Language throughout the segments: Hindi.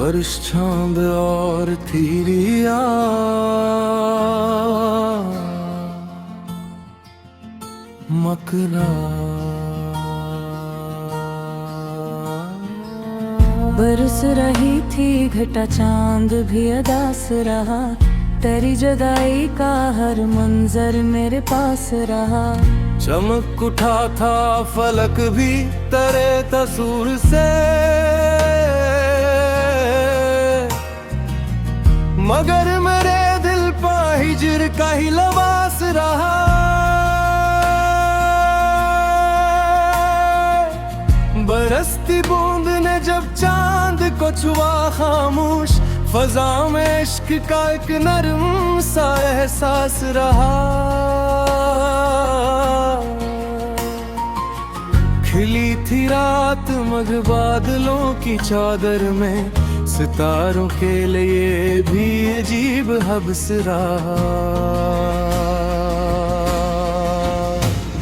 बारिश चांद और थी रिया, मकरा बरस रही थी घटा, चांद भी अदास रहा। तेरी जुदाई का हर मंजर मेरे पास रहा। चमक उठा था फलक भी तेरे तसूर से, मगर मेरे दिल पा हिजर का ही लबास रहा। बरसती बूंद ने जब चांद को छुआ, खामोश फजा में इश्क का एक नरम सा एहसास रहा। खिली थी रात मग बादलों की चादर में, सितारों के लिए भी अजीब हब्स रहा।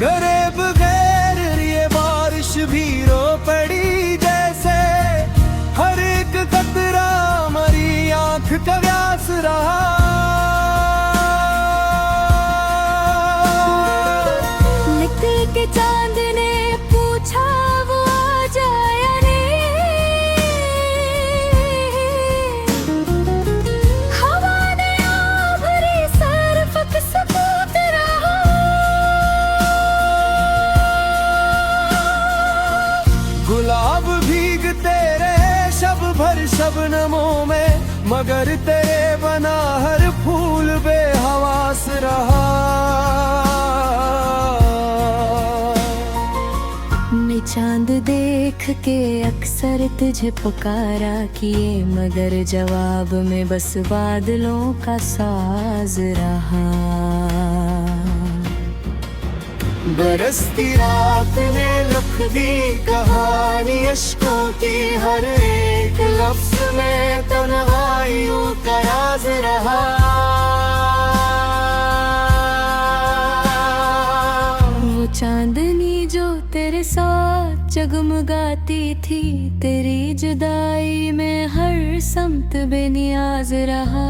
गरे बगैर ये बारिश भी रो पड़ी जैसे, हर एक कतरा मरी आंख का व्यास रहा। निकल के चांद ने पूछा वो आ जाया नहीं, हवा ने आ भरी सरफ के सबूत रहा। गुलाब भीगते रहे शब भर शबनमों में, मगर तेरे बना हर फूल बेहवास रहा। मैं चांद देख के अक्सर तुझे पुकारा किए, मगर जवाब में बस बादलों का साज रहा। बरसती रात ने लिख दी कहानी अश्कों की, हर एक लफ्ज में तन्हाइयों का राज रहा। वो चांदनी जो तेरे साथ जगमगाती थी, तेरी जुदाई में हर समत बेनियाज रहा।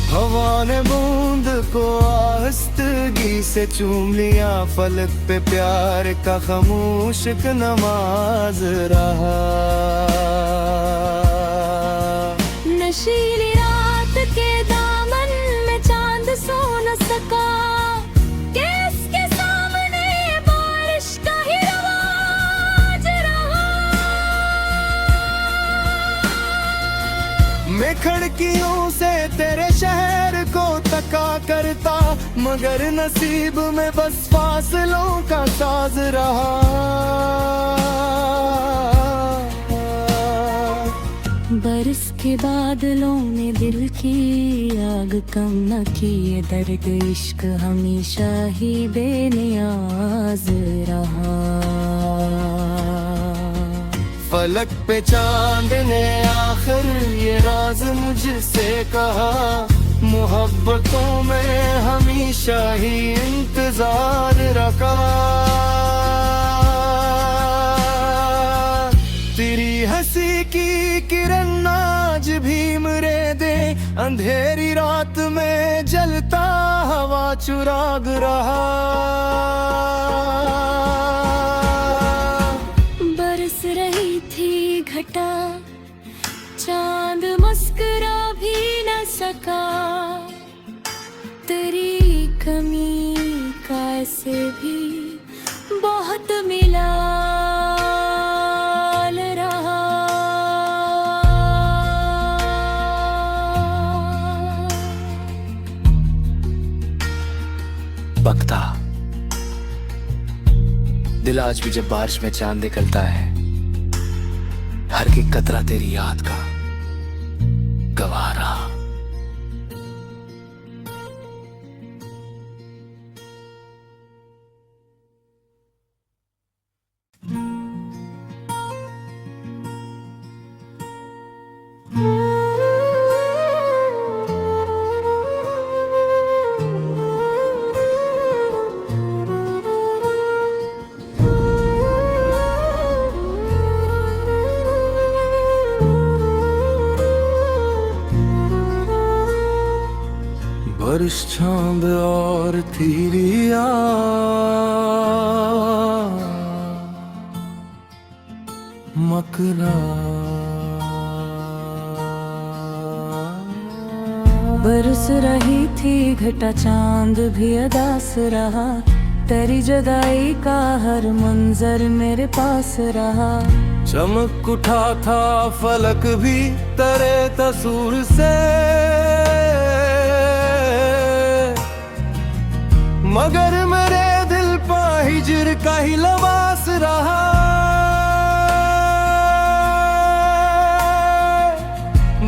हवा ने बूंद को आहिस्तगी से चूम लिया, फलक पे प्यार का खामोश एक नमाज रहा। नशीली रात के दामन में चांद सो न सका, किसके सामने बारिश का ही रवाज रहा। मैं खिड़कियों से तेरे शहर को तका करता, मगर नसीब में बस फासलों का साज रहा। बरस के बादलों ने दिल की आग कम न की, ये दर्द इश्क हमेशा ही बेनियाज रहा। फलक पे चांद ने आखिर ये राज मुझसे कहा, मोहब्बतों में हमेशा ही इंतजार रखा। तेरी हंसी की किरण आज भी मेरे दे, अंधेरी रात में जलता हवा चुराग रहा। बरस रही थी घटा, चांद मुस्कुरा भी न सका, तेरी कमी का ऐसे भी बहुत मिला रहा। बकता दिल आज भी जब बारिश में चांद निकलता है, हर की कतरा तेरी याद का गवाह रहा। बारिश चांद और थी रिया, मकरा बरस रही थी घटा, चांद भी अदास रहा। तेरी जुदाई का हर मंजर मेरे पास रहा। चमक उठा था फलक भी तेरे तसूर से, मगर मेरे दिल पर हिजर का ही लबास रहा।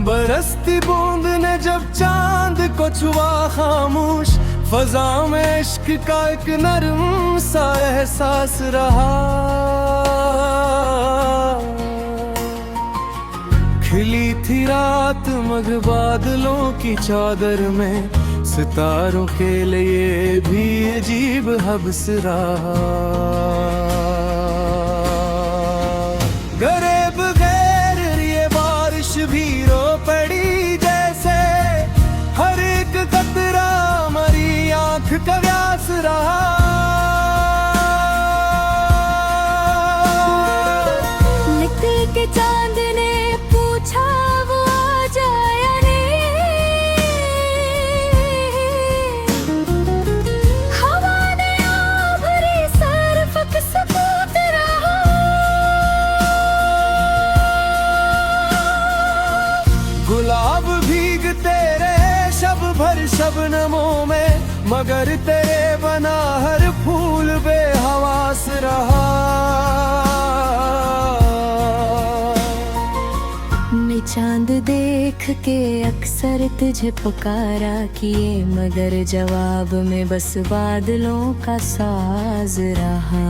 बरसती बूंद ने जब चांद को छुआ, खामोश फजा में इश्क का एक नरम सा एहसास रहा। खिली थी रात मगर बादलों की चादर में, सितारों के लिए भी अजीब हब्स रहा। गरे बगैर ये बारिश भी रो पड़ी जैसे, हर एक कतरा मरी आंख का व्यास रहा। निकल के चांद ने पूछा वो आ जाया नहीं, हवा ने आ भरी सरफक सकूत रहा। गुलाब भीगते रहे शब भर शबनमों में, मगर तेरे बना हर फूल बेहवास रहा। मैं चांद देख के अक्सर तुझे पुकारा किए, मगर जवाब में बस बादलों का साज रहा।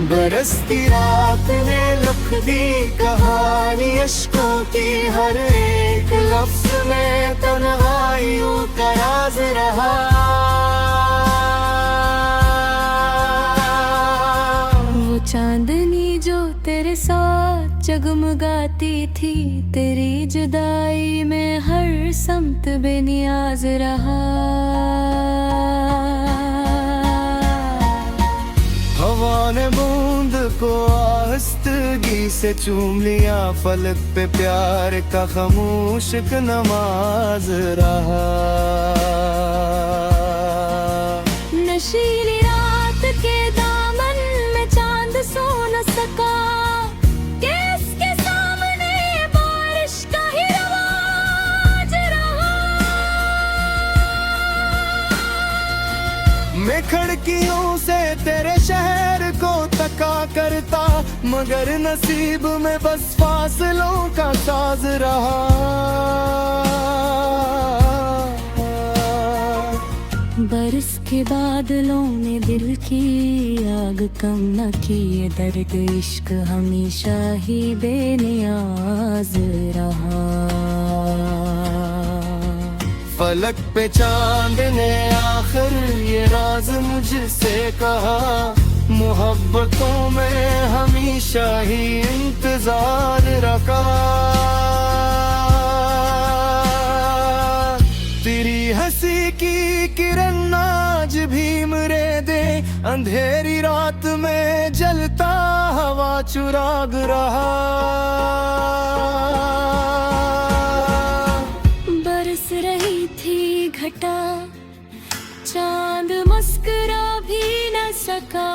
बरसती रात ने लिख दी कहानी अश्कों की, हर एक लफ्ज में तन्हाइयों का राज रहा। वो चांदनी जो तेरे साथ जगमगाती थी, तेरी जुदाई में हर समत बेनियाज रहा। हवा ने बूंद को आहिस्तगी से चूम लिया, फलक पे प्यार का खामोश एक नमाज रहा। नशीली रात के दामन में चांद सो न सका, किसके सामने बारिश का ही रवाज रहा। मैं खिड़कियों से तेरे शहर को तका करता, मगर नसीब में बस फासलों का साज रहा। बरस के बादलों ने दिल की आग कम न की, ये दर्द इश्क हमेशा ही बेनियाज रहा। फलक पे चांद ने आखिर ये राज मुझसे कहा, मोहब्बतों में हमेशा ही इंतजार रखा। तेरी हंसी की किरण आज भी मेरे दे, अंधेरी रात में जलता हवा चुराग रहा। बरस रही थी घटा, चांद मुस्कुरा भी न सका,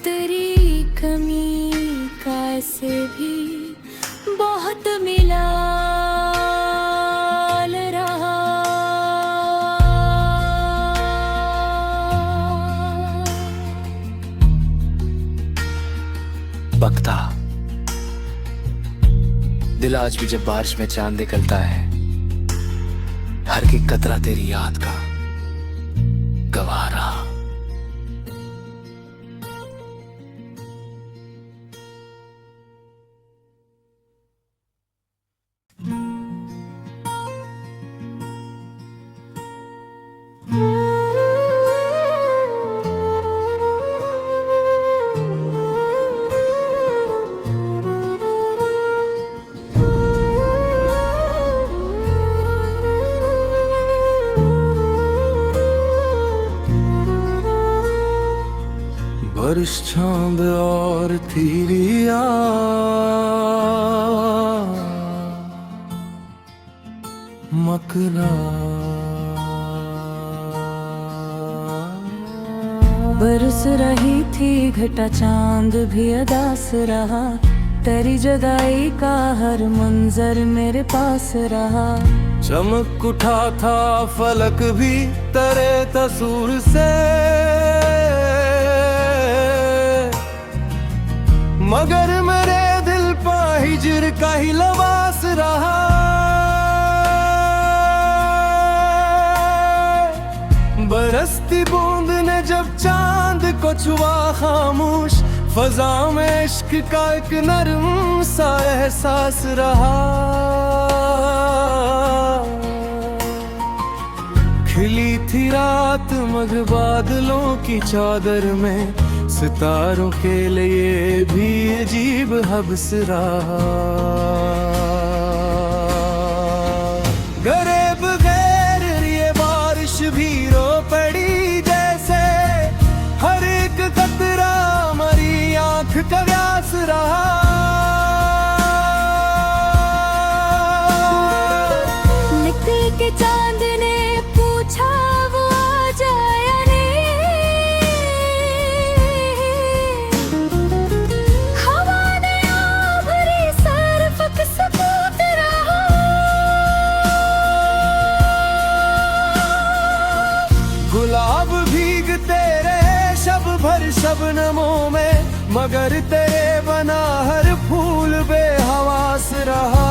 तेरी कमी का ऐसे भी बहुत मिला रहा। बकता दिल आज भी जब बारिश में चांद निकलता है, हर एक कतरा तेरी याद का गवाह रहा। बारिश चांद और थिरिया मकरा। बरस रही थी घटा चांद भी अदास रहा, तेरी जुदाई का हर मंजर मेरे पास रहा। चमक उठा था फलक भी तेरे तसूर से, मगर मेरे दिल पा हिजर का ही लबास रहा। बरसती बूंद ने जब चांद को छुआ खामोश, फजा में इश्क का एक नरम सा एहसास रहा। खिली थी रात मगर बादलों की चादर में, सितारों के लिए भी अजीब हब्स रहा। गरे बगैर ये बारिश भी रो पड़ी जैसे, हर एक कतरा मरी आंख का व्यास रहा। निकल के चांद ने पूछा वो आ जाया नहीं, हवा ने आ भरी सरफक सबूत रहा। गुलाब भीगते रहे शब भर शबनमों में, मगर तेरे बना हर फूल बेहवास रहा।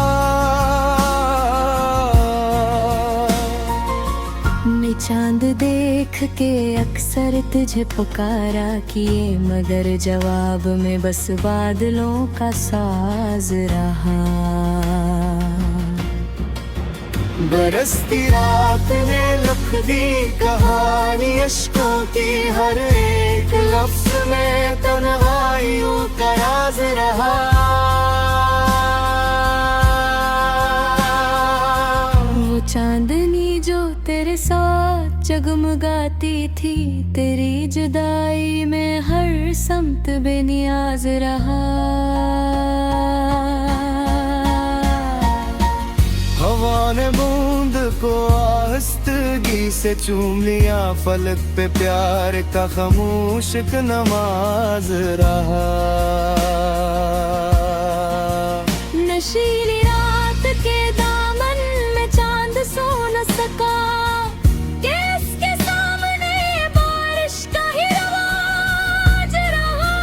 मैं चांद देख के अक्सर तुझे पुकारा किए, मगर जवाब में बस बादलों का साज रहा। बरसती रात ने लिख दी कहानी अश्कों की, हर एक लफ्ज में तन्हाइयों का राज रहा। वो चांदनी जो तेरे साथ जगमगाती थी, तेरी जुदाई में हर समत बेनियाज रहा। हवा ने बूंद को आहिस्तगी से चूम लिया, फलक पे प्यार का खामोश एक नमाज रहा। नशीली रात के दामन में चांद सो न सका, कि इसके सामने बारिश का ही रवाज रहा।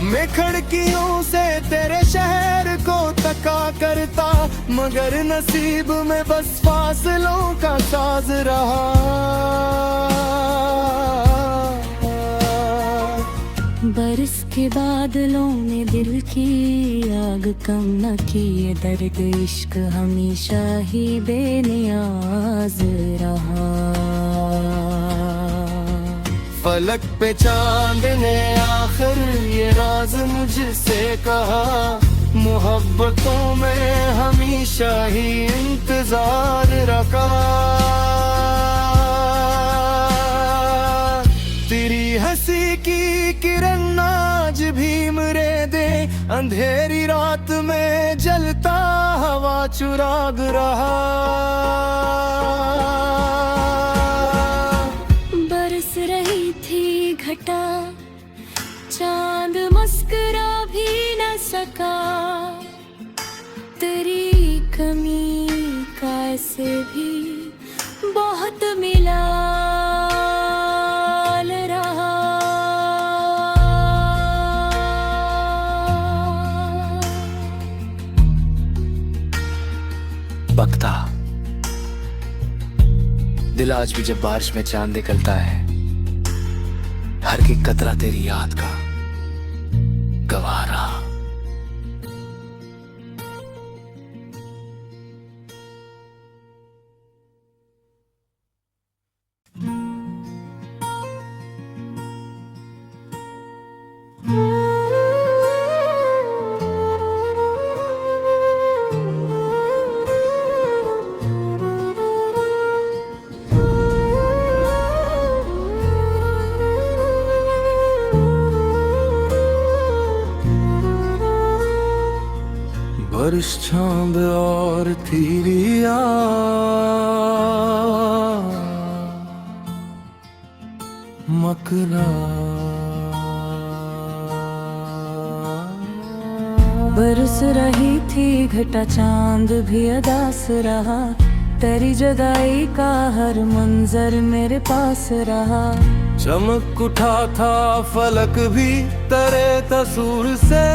मैं खिड़कियों से तेरे शहर को तका करता, मगर नसीब में बस फासलों का साज रहा। बरस के बादलों ने दिल की आग कम न की, ये दर्द इश्क हमेशा ही बेनियाज रहा। फलक पे चांद ने आखिर ये राज मुझसे कहा, मोहब्बतों में हमेशा ही इंतजार रखा। तेरी हंसी की किरण आज भी मेरे दे, अंधेरी रात में जलता हवा चुराग रहा। बरस रही थी घटा, चांद मुस्कुरा भी न सका, तेरी कमी का ऐसे भी बहुत मिला रहा। बकता दिल आज भी जब बारिश में चांद निकलता है, हर की कतरा तेरी याद का गवारा। बारिश चांद और तीरिया मकरा। बरस रही थी घटा चांद भी अदास रहा, तेरी जुदाई का हर मंजर मेरे पास रहा। चमक उठा था फलक भी तेरे तसूर से,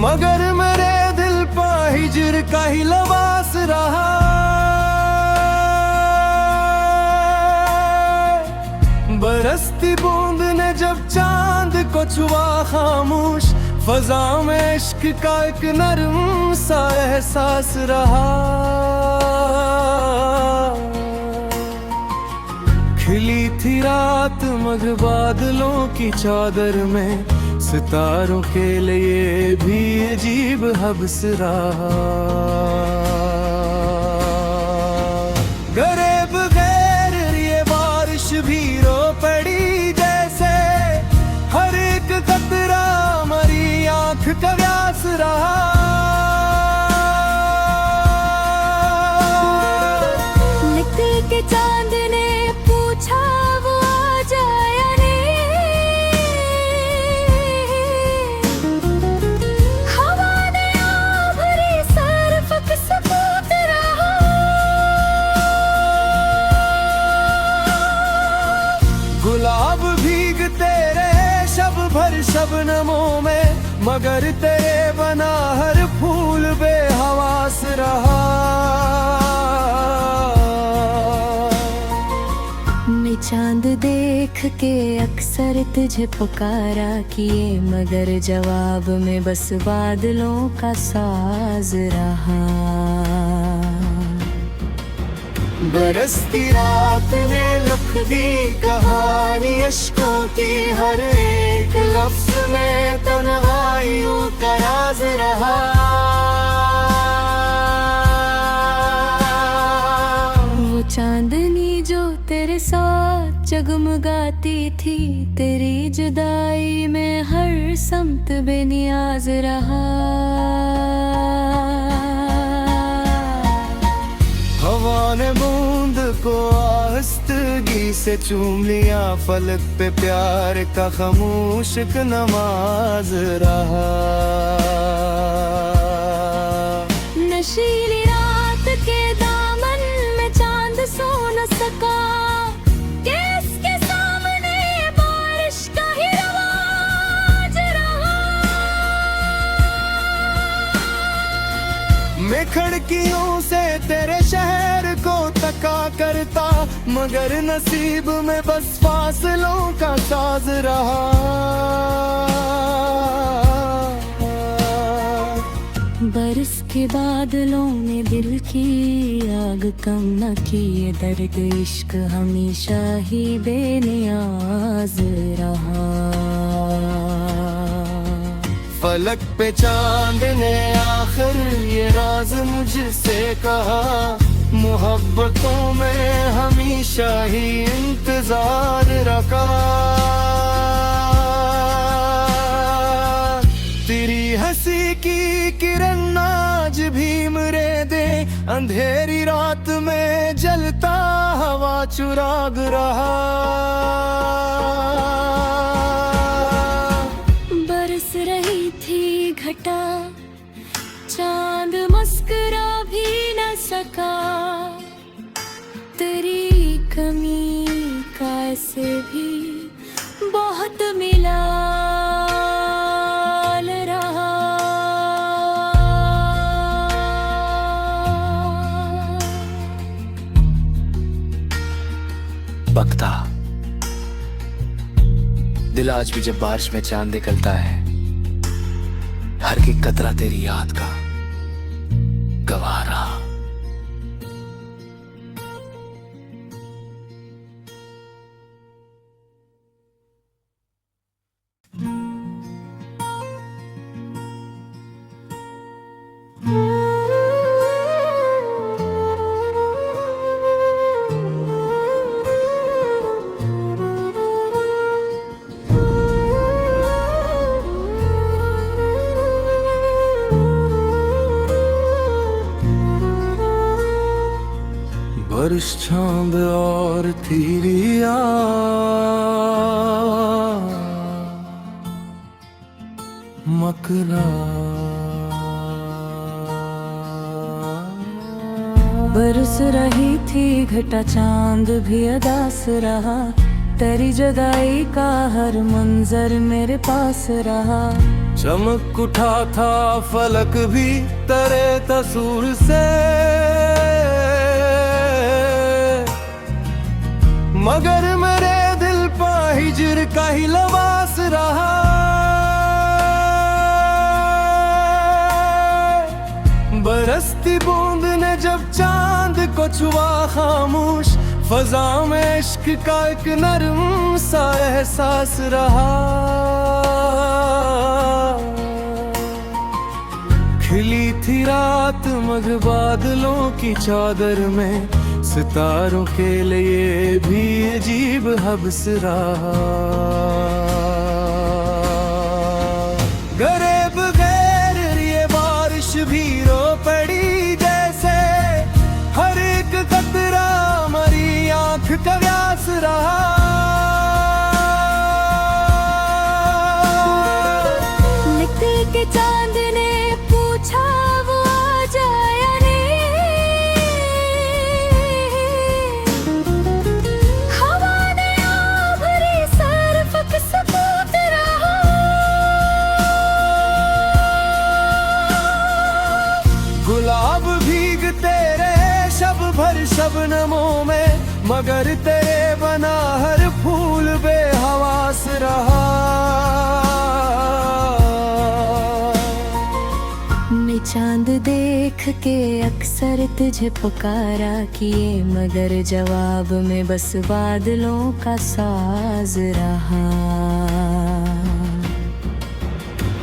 मगर मेरे दिल पर हिजर का ही लबास रहा। बरसती बूंद ने जब चांद को छुआ खामोश, फजा में इश्क का एक नरम सा एहसास रहा। खिली थी रात मगर बादलों की चादर में, सितारों के लिए भी अजीब हब्स रहा। गरे बगैर ये बारिश भी रो पड़ी जैसे, हर एक कतरा मरी आंख का व्यास रहा। निकल के चांद ने पूछा वो आ जाया नहीं, हवा ने आ भरी सर्फ सबूत रहा। गुलाब भीगते रहे शब भर शबनमों में, मगर तेरे बना हर फूल बेहवास रहा। मैं चांद देख के अक्सर तुझे पुकारा किए, मगर जवाब में बस बादलों का साज रहा। बरसती रात ने लिख दी कहानी अश्कों की, हर एक लफ्ज में तन्हाइयों का राज रहा। वो चांदनी जो तेरे साथ जगमगाती थी, तेरी जुदाई में हर समत बेनियाज रहा। हवा ने बूंद को आहिस्तगी से चूम लिया, फलक पे प्यार का खामोश एक नमाज रहा। नशीली रात के दामन में चांद सो न सका, किसके सामने बारिश का ही रवाज रहा। मैं खिड़कियों से तेरे शहर को तका करता, मगर नसीब में बस फासलों का साज रहा। बरस के बादलों ने दिल की आग कम न की, ये दर्द इश्क हमेशा ही बेनियाज रहा। फलक पे चांद ने आखिर ये राज मुझसे कहा, मोहब्बतों में हमेशा ही इंतजार रखा। तेरी हंसी की किरण आज भी मेरे दे, अंधेरी रात में जलता हवा चुराग रहा। बरस रही थी घटा, चांद मुस्कुरा भी न सका, तेरी कमी का ऐसे भी बहुत मिला रहा। बकता दिल आज भी जब बारिश में चांद निकलता है, हर एक कतरा तेरी याद का गवाह रहा। बारिश चांद और थी रिया, मकरा बरस रही थी घटा, चांद भी अदास रहा। तेरी जुदाई का हर मंजर मेरे पास रहा। चमक उठा था फलक भी तेरे तस्वीर से, मगर मेरे दिल पर हिजर का ही लबास रहा। बरसती बूंद ने जब चांद को छुआ, खामोश फजा में इश्क का एक नरम सा एहसास रहा। खिली थी रात मगर बादलों की चादर में, सितारों के लिए भी अजीब हब्स रहा। गरे बगैर ये बारिश भी रो पड़ी जैसे, हर एक कतरा मरी आंख का व्यास रहा। निकल के चांद ने पूछा वो आ जाया नहीं, हवा ने आ भरी सरफक सकूत रहा। गुलाब भीगते रहे शब भर शबनमों में, मगर तेरे बना हर फूल बेहवास रहा। मैं चांद देख के अक्सर तुझे पुकारा किए, मगर जवाब में बस बादलों का साज रहा।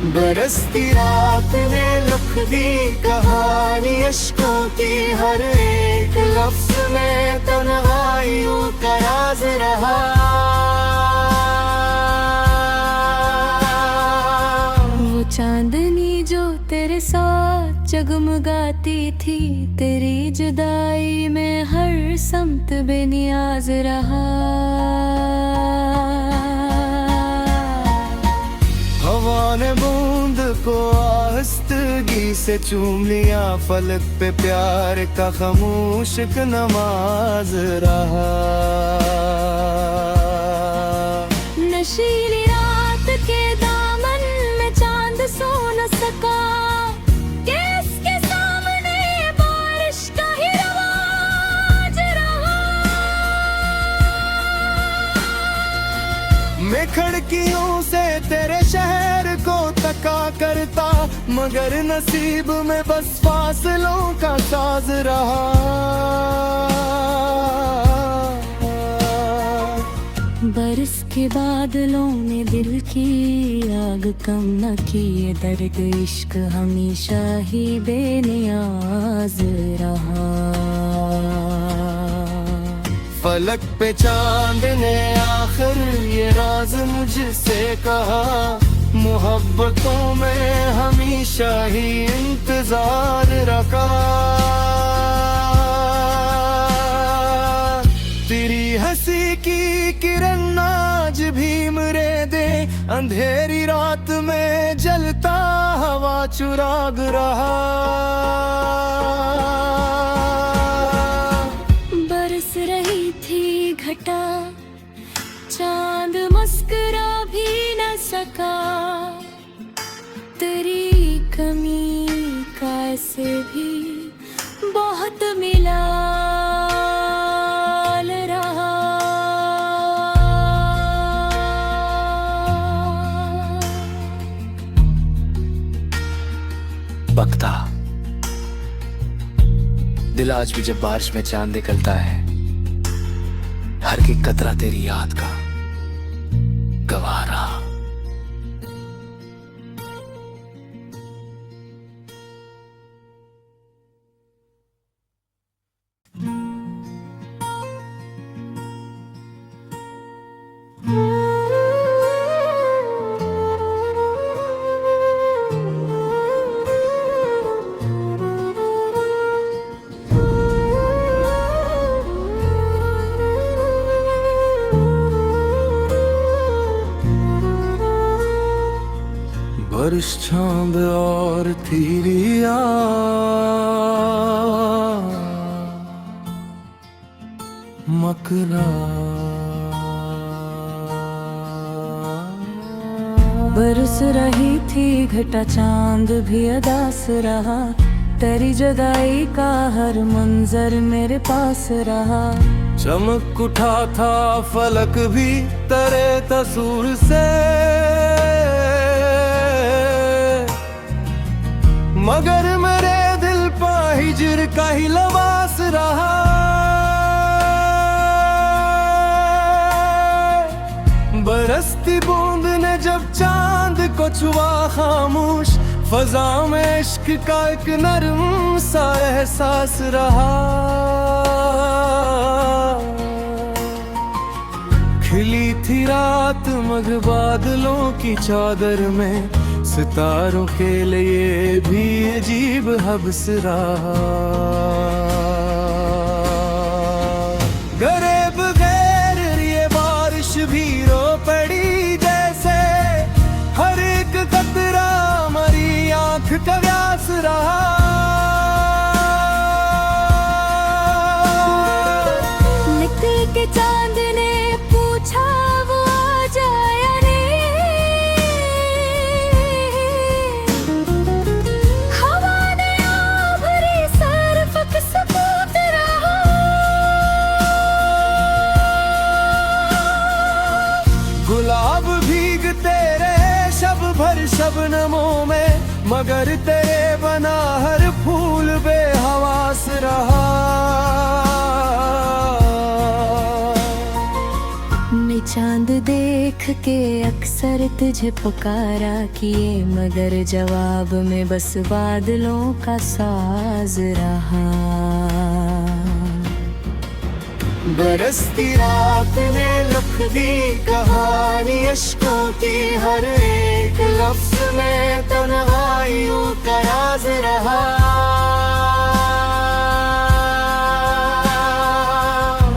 बरसती रात ने लिख दी कहानी अश्कों की, हर एक लफ्ज में तन्हाइयों का राज रहा। वो चांदनी जो तेरे साथ जगमगाती थी, तेरी जुदाई में हर समत बेनियाज रहा। हवा ने बूंद को आहिस्तगी से चूम लिया, फलक पे प्यार का खामोश एक नमाज रहा। नशीली रात के दामन में चांद सो न सका, किसके सामने बारिश का ही रवाज रहा। मैं खिड़कियों से तेरे शहर को तका करता, मगर नसीब में बस फासलों का साज रहा। बरस के बादलों ने दिल की आग कम न की, ये दर्द इश्क हमेशा ही बेनियाज रहा। फलक पे चांद ने आखिर ये राज मुझसे कहा, मोहब्बतों में हमेशा ही इंतजार रखा। तेरी हंसी की किरण आज भी मेरे दे, अंधेरी रात में जलता हवा चुराग रहा। बरस रही थी घटा, चांद मुस्कुरा भी न सका, तेरी कमी का ऐसे भी बहुत मिला रहा। बकता दिल आज भी जब बारिश में चांद निकलता है, हर एक कतरा तेरी याद का गवारा। बारिश चांद और थीरिया मकरा बरस रही थी घटा चांद भी अदास रहा, तेरी जुदाई का हर मंजर मेरे पास रहा। चमक उठा था फलक भी तेरे तसूर से, मगर मेरे दिल पा हिजर का ही लबास रहा। बरसती बूंद ने जब चांद को छुआ खामोश, फजा में इश्क का एक नरम सा एहसास रहा। खिली थी रात मगर बादलों की चादर में, सितारों के लिए भी अजीब हब्स रहा। गरे बगैर ये बारिश भी रो पड़ी जैसे, हर एक कतरा मरी आंख का व्यास रहा। निकल के चांद ने पूछा वो आ जाया नहीं, हवा ने आ भरी सर फक सकूत रहा। गुलाब भीग तेरे शब भर शबनमों में, मगर तेरे बना हर फूल बेहवास रहा। मैं चांद देख के अक्सर तुझे पुकारा किए, मगर जवाब में बस बादलों का साज रहा। बरसती रात ने लिख दी कहानी अश्कों की, हर एक लफ्ज में तन्हाइयों का राज रहा।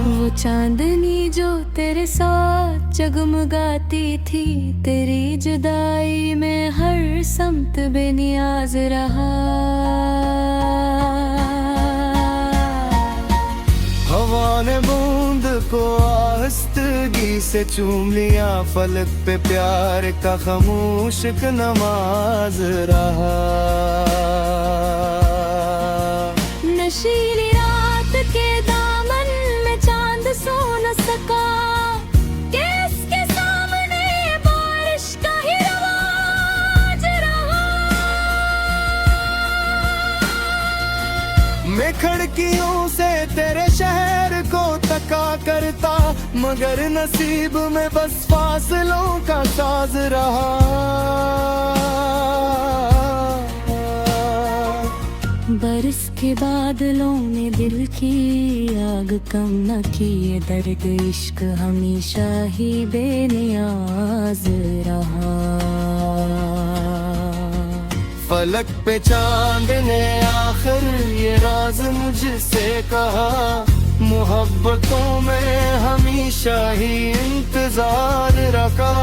वो चांदनी जो तेरे साथ जगमगाती थी, तेरी जुदाई में हर समत बेनियाज रहा। हवा ने बूंद को आहिस्तगी से चूम लिया, फलक पे प्यार का खामोश एक नमाज रहा। नशीली रात के दामन में चांद सो न सका, कि इसके सामने बारिश का ही रवाज रहा। मैं खिड़कियों से तेरे शहर को तका करता, मगर नसीब में बस फासलों का साज रहा। बरस के बादलों ने दिल की आग कम न की, ये दर्द इश्क हमेशा ही बेनियाज रहा। फलक पे चांद ने आखिर ये राज मुझसे कहा, मोहब्बतों में हमेशा ही इंतजार रखा।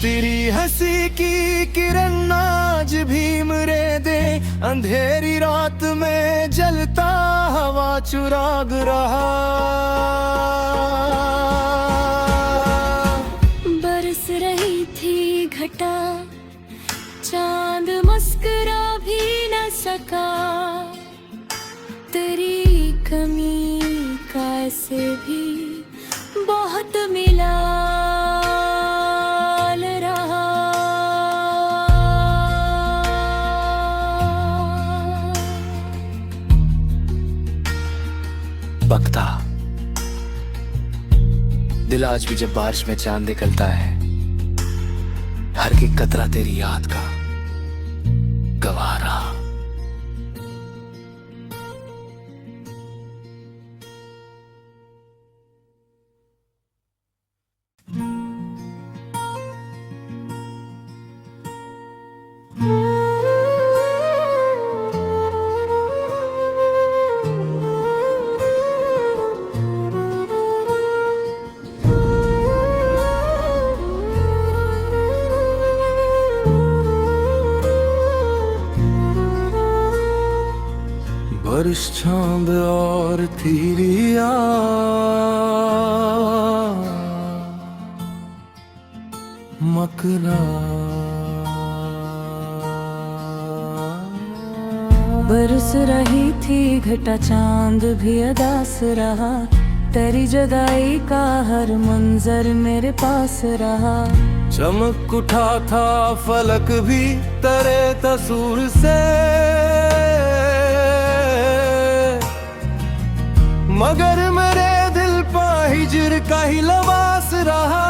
तेरी हंसी की किरण आज भी मेरे दे, अंधेरी रात में जलता हवा चुराग रहा। बरस रही थी घटा, चांद मुस्कुरा भी न सका, तेरी कमी का ऐसे भी बहुत मिला रहा। बकता दिल आज भी जब बारिश में चांद निकलता है, हर की कतरा तेरी याद का गवारा। बारिश चांद और थी रिया, मकरा बरस रही थी घटा, चांद भी अदास रहा। तेरी जुदाई का हर मंजर मेरे पास रहा। चमक उठा था फलक भी तेरे तसूर से, मगर मेरे दिल पा हिजर का ही लबास रहा।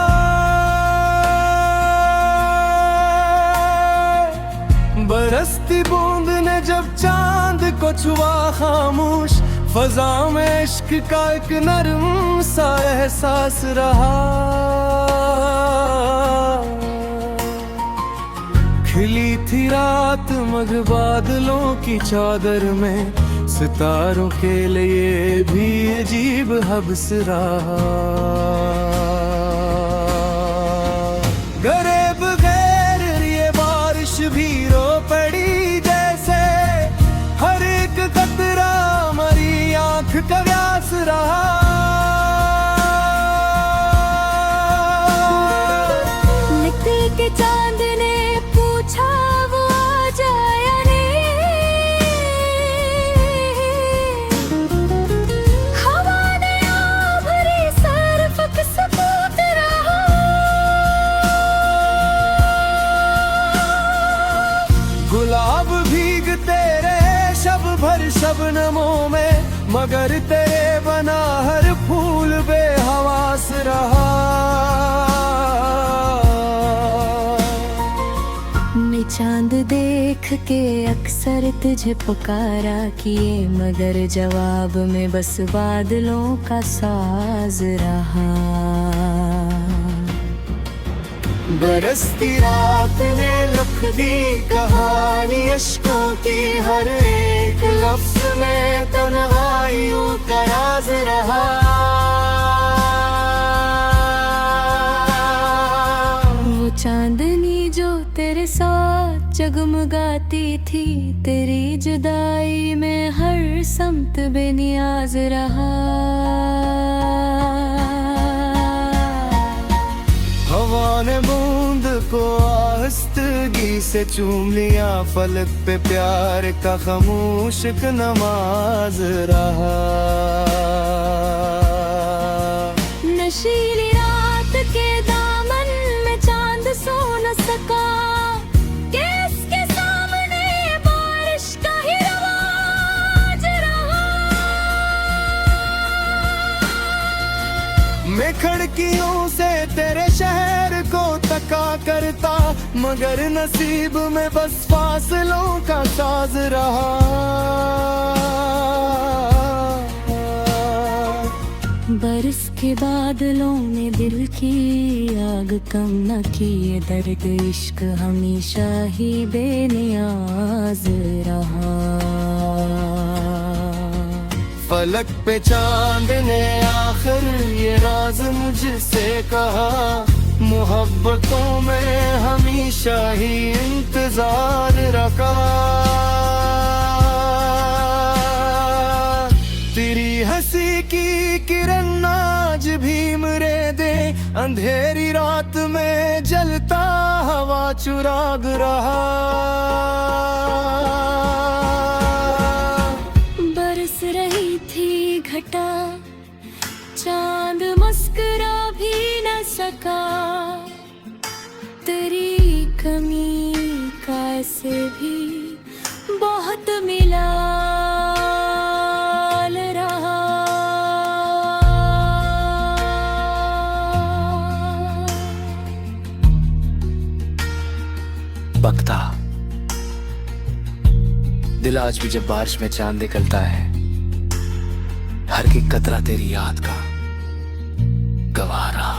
बरसती बूंद ने जब चांद को छुआ, खामोश फजा में इश्क का एक नरम सा एहसास रहा। खिली थी रात मगर बादलों की चादर में, सितारों के लिए भी अजीब हब्स रहा। गरे बगैर ये बारिश भी रो पड़ी जैसे, हर एक कतरा मरी आंख का व्यास रहा। निकल के चांद ने पूछा वो आ जाया नहीं, हवा ने आ भरी सरफ के सबूत रहा। गुलाब भीगते रहे शब भर शबनमों में, मगर तेरे बना हर फूल बेहवास रहा। मैं चांद देख के अक्सर तुझे पुकारा किए, मगर जवाब में बस बादलों का साज रहा। बरसती रात ने लिख दी कहानी अश्कों की, हर एक लफ्ज में तन्हाइयों का राज रहा। वो चांदनी जो तेरे साथ जगमगाती थी, तेरी जुदाई में हर समत बेनियाज रहा। हवा ने बूंद को आहिस्तगी से चूम लिया, फलक पे प्यार का खामोश एक नमाज रहा। नशीली रात के दामन में चांद सो न सका, किसके सामने बारिश का ही रवाज रहा। मैं खिड़कियों से तेरे शहर को तका करता, मगर नसीब में बस फासलों का साज रहा। बरस के बादलों ने दिल की आग कम न की, ये दर्द इश्क हमेशा ही बेनियाज रहा। फलक पे चांद ने आखिर ये राज मुझसे कहा, मोहब्बतों में हमेशा ही इंतजार रखा। तेरी हंसी की किरण आज भी मेरे दे, अंधेरी रात में जलता हवा चुराग रहा। बरस रही थी घटा, चांद मुस्कुरा भी न सका, तेरी कमी का ऐसे भी बहुत मिला रहा। बकता दिल आज भी जब बारिश में चांद निकलता है, हर की कतरा तेरी याद का गवाह रहा।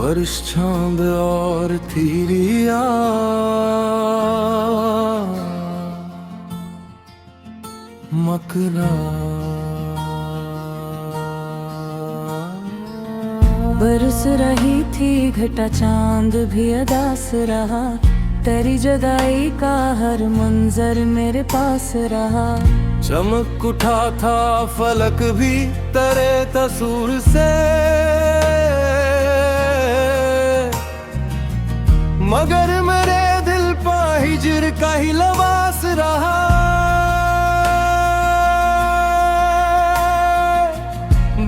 बारिश चांद और थी रिया मकरा बरस रही थी घटा चांद भी अदास रहा, तेरी जुदाई का हर मंजर मेरे पास रहा। चमक उठा था फलक भी तेरे तसूर से, मगर मेरे दिल पा हिजर का ही लबास रहा।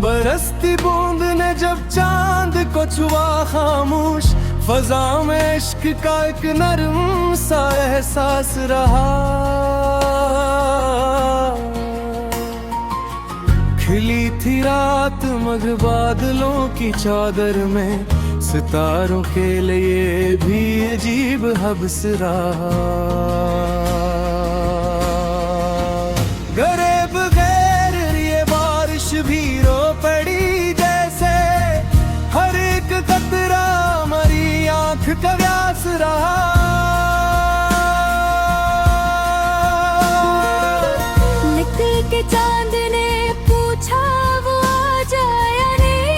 बरसती बूंद ने जब चांद को छुआ खामोश, फजा में इश्क का एक नरम सा एहसास रहा। खिली थी रात मगर बादलों की चादर में, सितारों के लिए भी अजीब हब्स रहा। गरे बगैर ये बारिश भी रो पड़ी जैसे, हर एक कतरा मरी आंख का व्यास रहा। निकल के चांद ने पूछा वो आ जाया नहीं,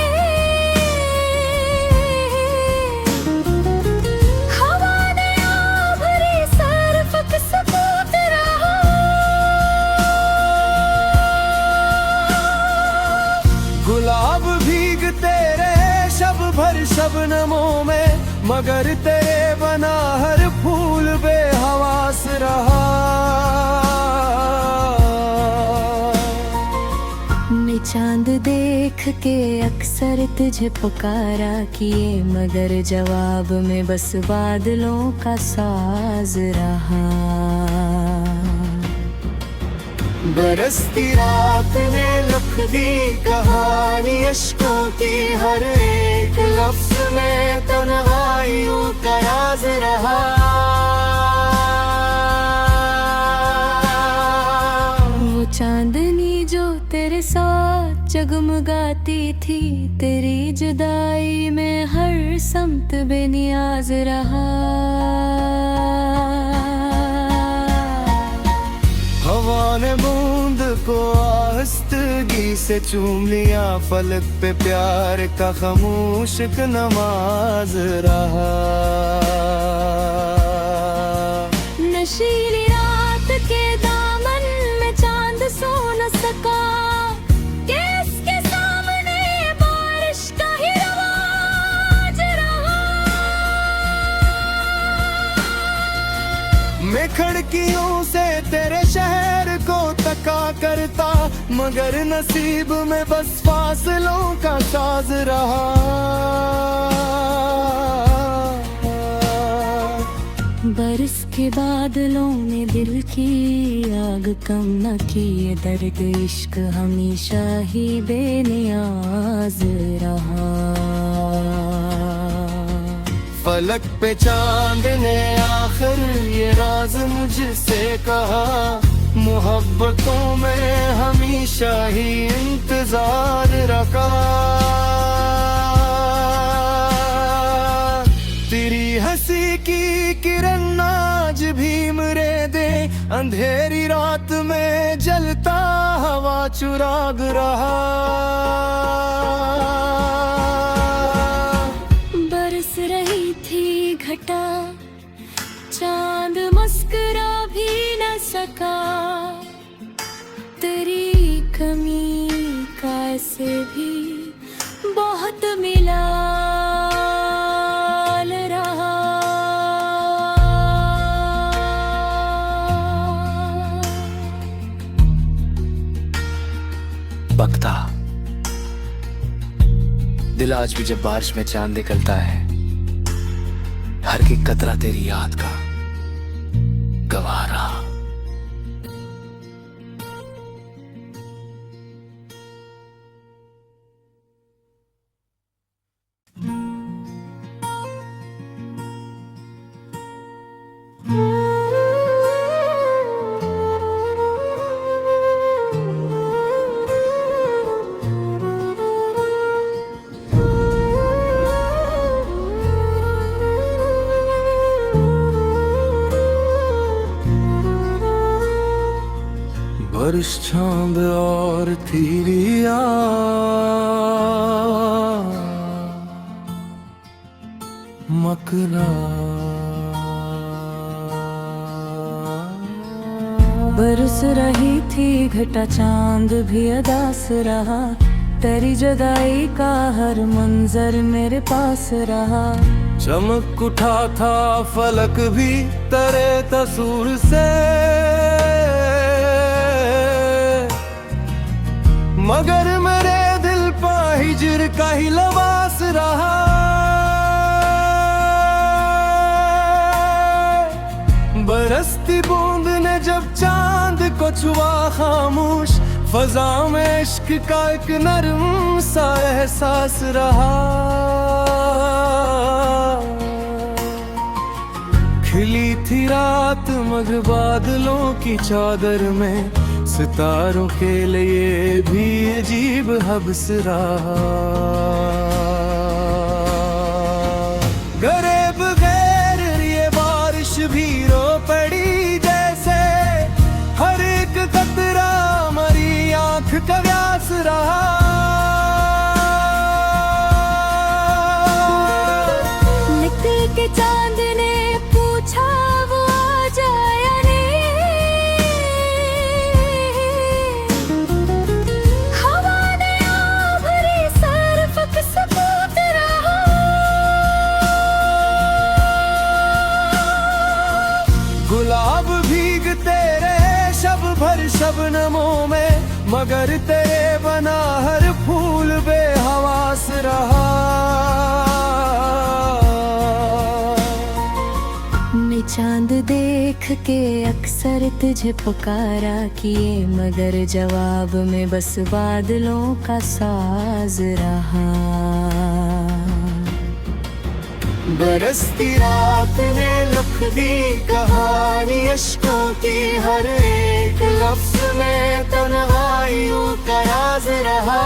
हवा ने आ भरी सरफक सकूत रहा। गुलाब भीगते रहे शब भर शबनमों में, मगर तेरे बना हर फूल बेहवास रहा। मैं चांद देख के अक्सर तुझे पुकारा किए, मगर जवाब में बस बादलों का साज रहा। बरसती रात ने लिख दी कहानी अश्कों की, हर एक लफ्ज में तन्हाइयों का राज रहा। वो चांदनी जो तेरे साथ जगमगाती थी, तेरी जुदाई में हर समत बेनियाज रहा। हवा ने बूंद को आहिस्तगी से चूम लिया, फलक पे प्यार का खामोश एक नमाज रहा। नशीली रात के दामन में चांद सो न सका, किसके सामने बारिश का ही रवाज रहा। मैं खिड़कियों से तेरे शहर को तका करता, मगर नसीब में बस फासलों का साज रहा। बरस के बादलों ने दिल की आग कम न की, ये दर्द इश्क हमेशा ही बेनियाज रहा। फलक पे चांद ने आखिर ये राज मुझसे कहा, मोहब्बतों में हमेशा ही इंतजार रखा। तेरी हंसी की किरण आज भी मेरे दे, अंधेरी रात में जलता हवा चुराग रहा। बरस रही थी घटा, चांद मुस्कुरा भी न सका, तेरी कमी का से भी बहुत मिला रहा। बकता दिल आज भी जब बारिश में चांद निकलता है, हर एक कतरा तेरी याद का गवारा। बारिश चांद और तीरिया मकरा बरस रही थी घटा चांद भी अदास रहा, तेरी जुदाई का हर मंजर मेरे पास रहा। चमक उठा था फलक भी तेरे तसूर से, मगर मेरे दिल पर हिजर का ही लबास रहा। बरसती बूंद ने जब चांद को छुआ खामोश, फजा में इश्क का एक नरम सा एहसास रहा। खिली थी रात मगर बादलों की चादर में, सितारों के लिए भी अजीब हब्स रहा। गरे बगैर ये बारिश भी रो पड़ी जैसे, हर एक कतरा मरी आंख का व्यास रहा। निकल के चांद ने पूछा वो आ जाया नहीं, हवा ने आ भरी सरफक सकूत रहा। गुलाब भीगते रहे शब भर शबनमों में, मगर तेरे बना हर फूल बेहवास रहा। मैं चांद देख के अक्सर तुझे पुकारा किए, मगर जवाब में बस बादलों का साज रहा। बरसती रात ने लिख दी कहानी अश्कों की, हर एक लफ्ज में तन्हाइयों का राज रहा।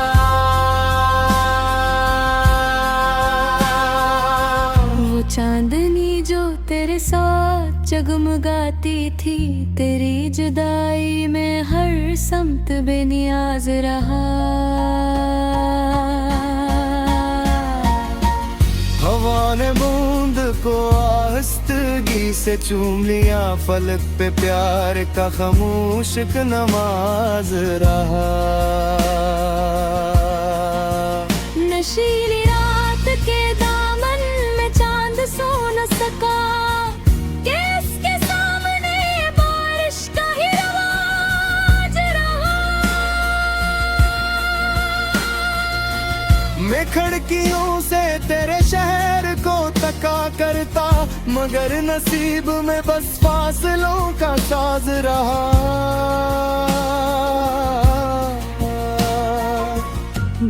वो चांदनी जो तेरे साथ जगमगाती थी, तेरी जुदाई में हर समत बेनियाज रहा। हवा ने बूंद को आहिस्तगी से चूम लिया, फलक पे प्यार का खामोश एक नमाज रहा। नशीली रात के दामन में चांद सो न सका, कि इसके सामने बारिश का ही रवाज रहा। मैं खिड़कियों से तेरे शहर को तका करता, मगर नसीब में बस फासलों का साज रहा।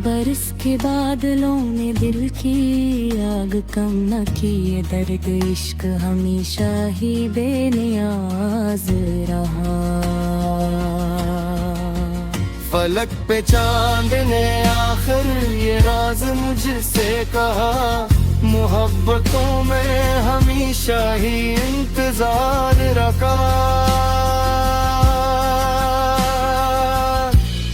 बरस के बादलों ने दिल की आग कम न की, ये दर्द इश्क हमेशा ही बेनियाज रहा। फलक पे चांद ने आखिर ये राज मुझसे कहा, मोहब्बतों में हमेशा ही इंतजार रखा।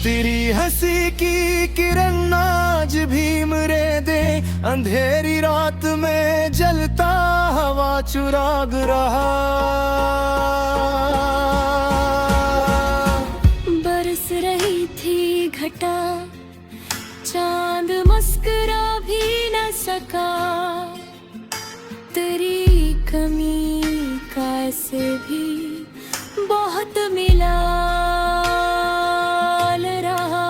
तेरी हंसी की किरण आज भी मेरे दे, अंधेरी रात में जलता हवा चुराग रहा। बरस रही थी घटा, चांद मुस्कुरा भी न सका, तेरी कमी का ऐसे भी बहुत मिला रहा।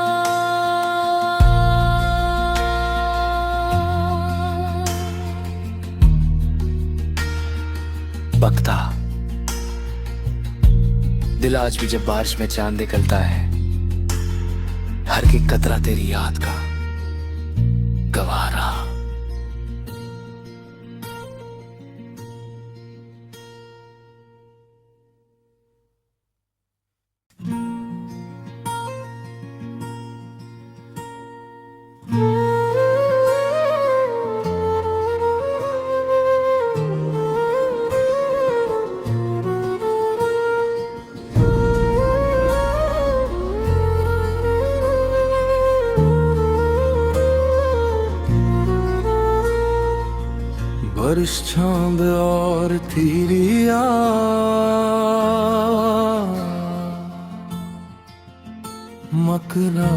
बकता दिल आज भी जब बारिश में चांद निकलता है, हर की कतरा तेरी याद का गवारा। बारिश चांद और तीरिया मकरा।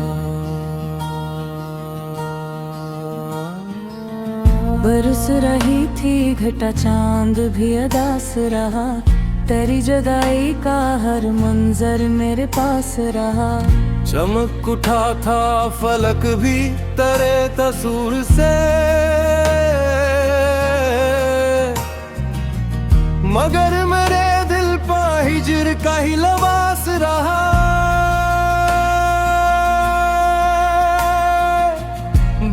बरस रही थी घटा चांद भी अदास रहा, तेरी जुदाई का हर मंजर मेरे पास रहा। चमक उठा था फलक भी तेरे तसूर से, मगर मेरे दिल पर हिजर का ही लबास रहा।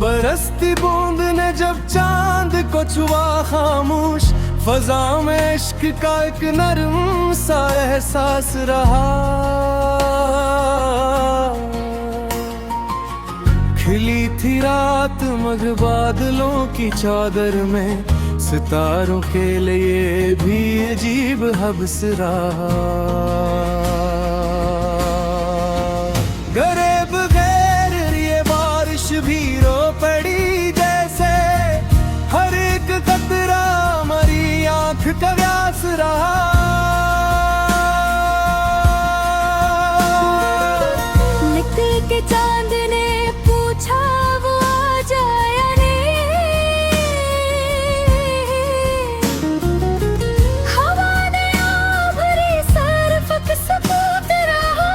बरसती बूंद ने जब चांद को छुआ खामोश, फजा में इश्क का एक नरम सा एहसास रहा। खिली थी रात मगर बादलों की चादर में, सितारों के लिए भी अजीब हब्स रहा। गरे बगैर ये बारिश भी रो पड़ी जैसे, हर एक कतरा मरी आंख का व्यास रहा। निकल के चांद ने पूछा वो आ जाया नहीं, हवा ने आ भरी सरफक सबूत रहा।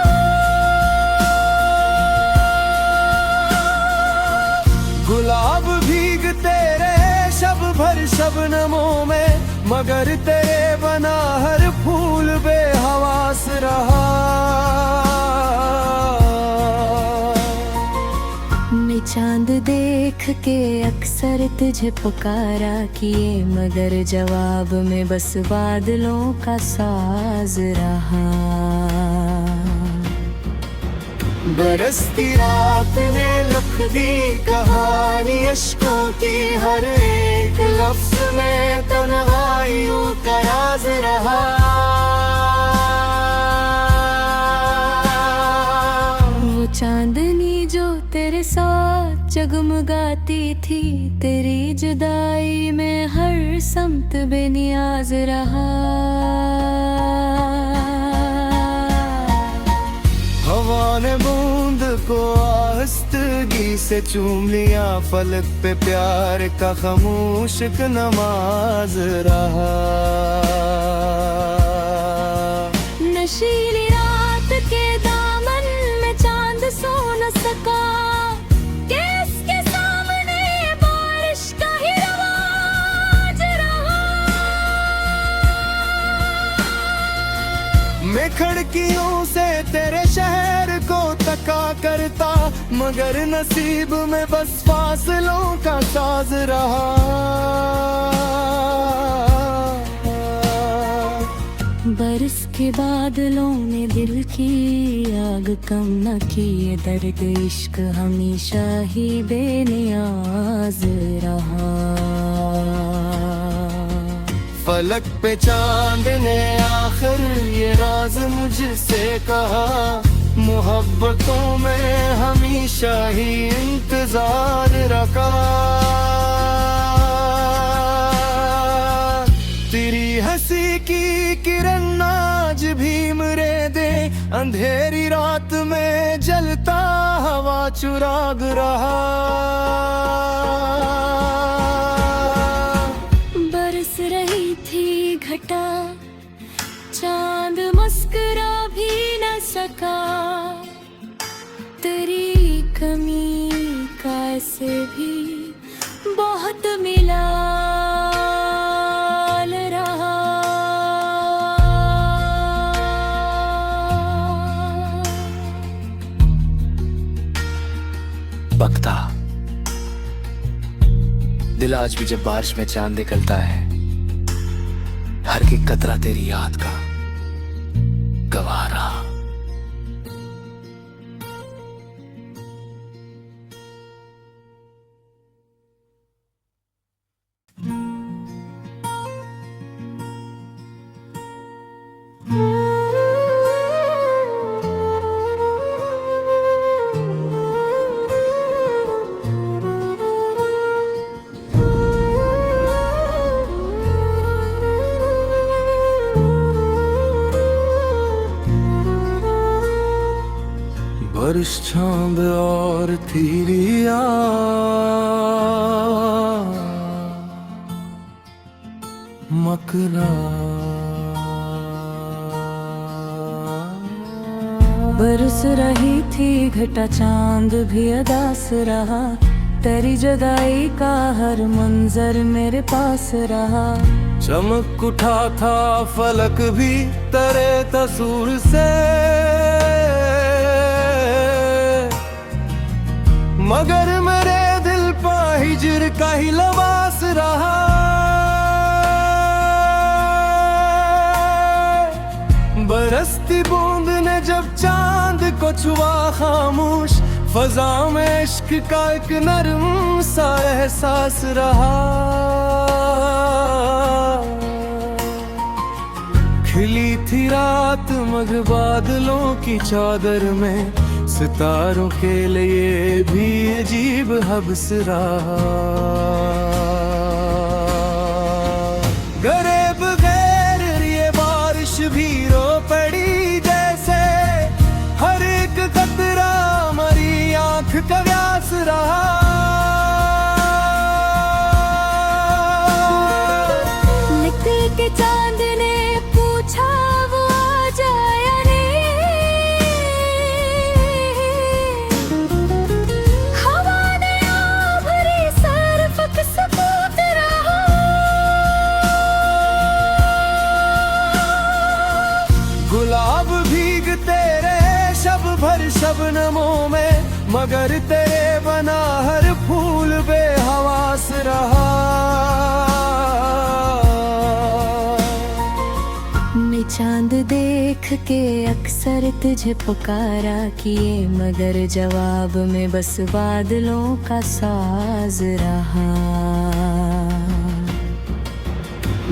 गुलाब भीगते रहे शब भर शबनमों में, मगर तेरे बना हर फूल बेहवास रहा। मैं चांद देख के अक्सर तुझे पुकारा किए, मगर जवाब में बस बादलों का साज रहा। बरसती रात ने लिख दी कहानी अश्कों की, हर एक लफ्ज में तन्हाइयों का राज रहा। वो चांदनी जो तेरे साथ जगमगाती थी, तेरी जुदाई में हर समत बेनियाज रहा। हवा ने बूंद को आहिस्तगी से चूम लिया, फलक पे प्यार का खामोश एक नमाज रहा। नशीली रात के दामन में चांद सो न सका, किसके सामने बारिश का ही रवाज रहा। मैं खिड़कियों से तेरे शहर को तका करता, मगर नसीब में बस फासलों का साज रहा। बरस के बादलों ने दिल की आग कम न की, ये दर्द इश्क हमेशा ही बेनियाज रहा। फलक पे चांद ने आखिर ये राज मुझसे कहा, मोहब्बतों में हमेशा ही इंतजार रखा। तेरी हंसी की किरण आज भी मेरे दे, अंधेरी रात में जलता हवा चुराग रहा। बरस रही थी घटा, चांद मुस्कुरा भी न सका, तेरी कमी का से भी बहुत मिलाल रहा। बकता दिल आज भी जब बारिश में चांद निकलता है, हर की कतरा तेरी याद का गवाह रहा। बारिश चांद और थी रिया, मकरा बरस रही थी घटा, चांद भी अदास रहा। तेरी जुदाई का हर मंजर मेरे पास रहा। चमक उठा था फलक भी तेरे तस्वीर से, मगर मेरे दिल पा हिजर का ही लबास रहा। बरसती बूंद ने जब चांद को छुआ, खामोश फजा में इश्क का एक नरम सा एहसास रहा। खिली थी रात मगर बादलों की चादर में, सितारों के लिए भी अजीब हब्स रहा। गरे बगैर ये बारिश भी रो पड़ी जैसे, हर एक कतरा मरी आंख का व्यास रहा। निकल के चांद ने पूछा वो आ जाया नहीं, हवा ने आ भरी सरफक सबूत रहा। गुलाब भीगते रहे शब भर शबनमों में, मगर तेरे बना हर फूल बेहवास रहा। मैं चांद देख के अक्सर तुझे पुकारा किए, मगर जवाब में बस बादलों का साज रहा।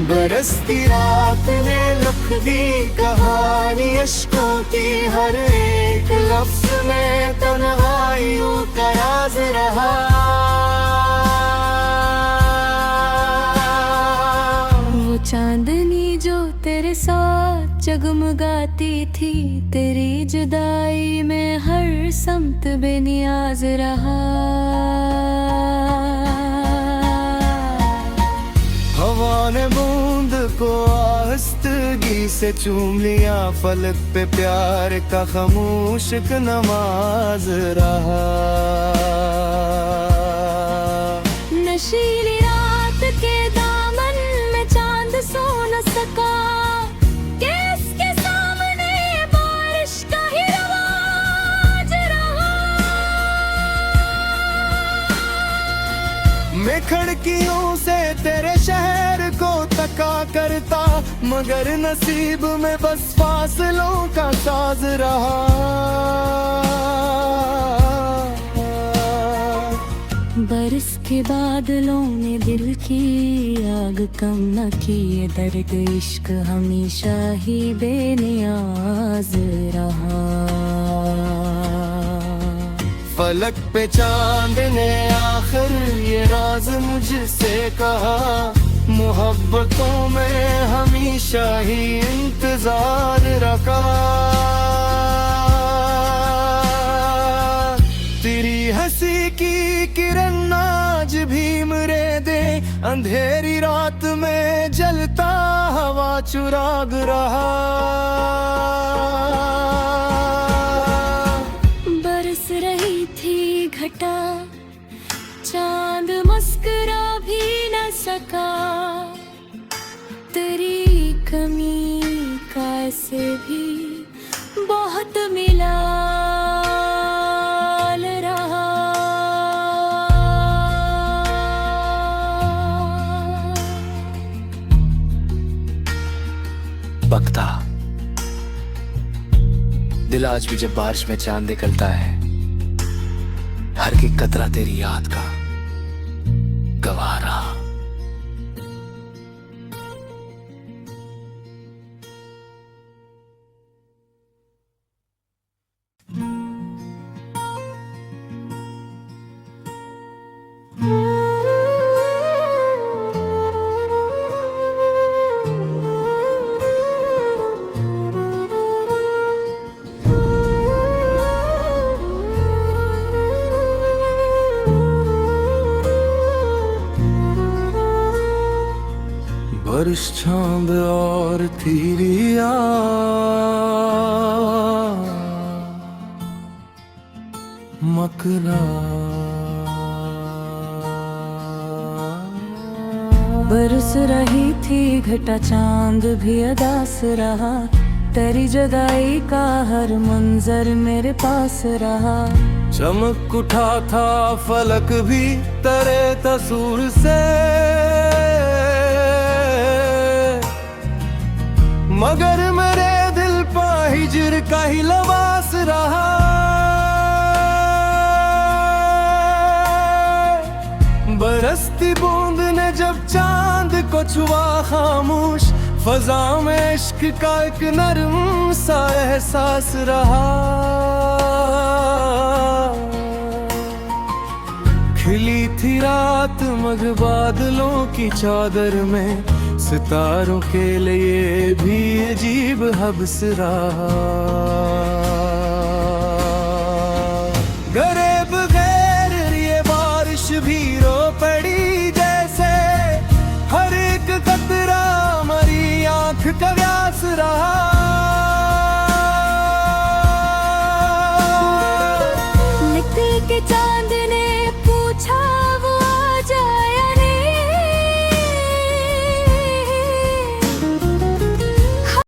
बरसती रात ने लिख दी कहानी अश्कों की, हर एक लफ्ज में तन्हाइयों का राज रहा। वो चांदनी जो तेरे साथ जगमगाती थी, तेरी जुदाई में हर समत बेनियाज रहा। हवा ने बूंद को आहिस्तगी से चूम लिया, फलक पे प्यार का खामोश एक नमाज रहा। नशीली रात के दामन में चांद सो न सका, किसके सामने बारिश का ही रवाज रहा। मैं खिड़कियों से तेरे शहर को तका करता, मगर नसीब में बस फासलों का साज रहा। बरस के बादलों ने दिल की आग कम न की, ये दर्द इश्क हमेशा ही बेनियाज रहा। फलक पे चांद ने आखिर ये राज मुझसे कहा, मोहब्बतों में हमेशा ही इंतजार रखा। तेरी हंसी की किरण आज भी मेरे दे, अंधेरी रात में जलता हवा चुराग रहा। बरस रही थी घटा, चांद मुस्कुरा भी न सका, तेरी कमी का से भी बहुत मिला रहा। बकता दिल आज भी जब बारिश में चांद निकलता है, हर एक कतरा तेरी याद का गवारा। बारिश चांद और थी रिया मकरा बरस रही थी घटा चांद भी अदास रहा, तेरी जुदाई का हर मंजर मेरे पास रहा। चमक उठा था फलक भी तेरे तसूर से, मगर मेरे दिल पा हिजर का ही लबास रहा। बरसती बूंद ने जब चांद को छुआ खामोश, फजा में इश्क का एक नरम सा एहसास रहा। खिली थी रात मगर बादलों की चादर में, सितारों के लिए भी अजीब हब्स रहा।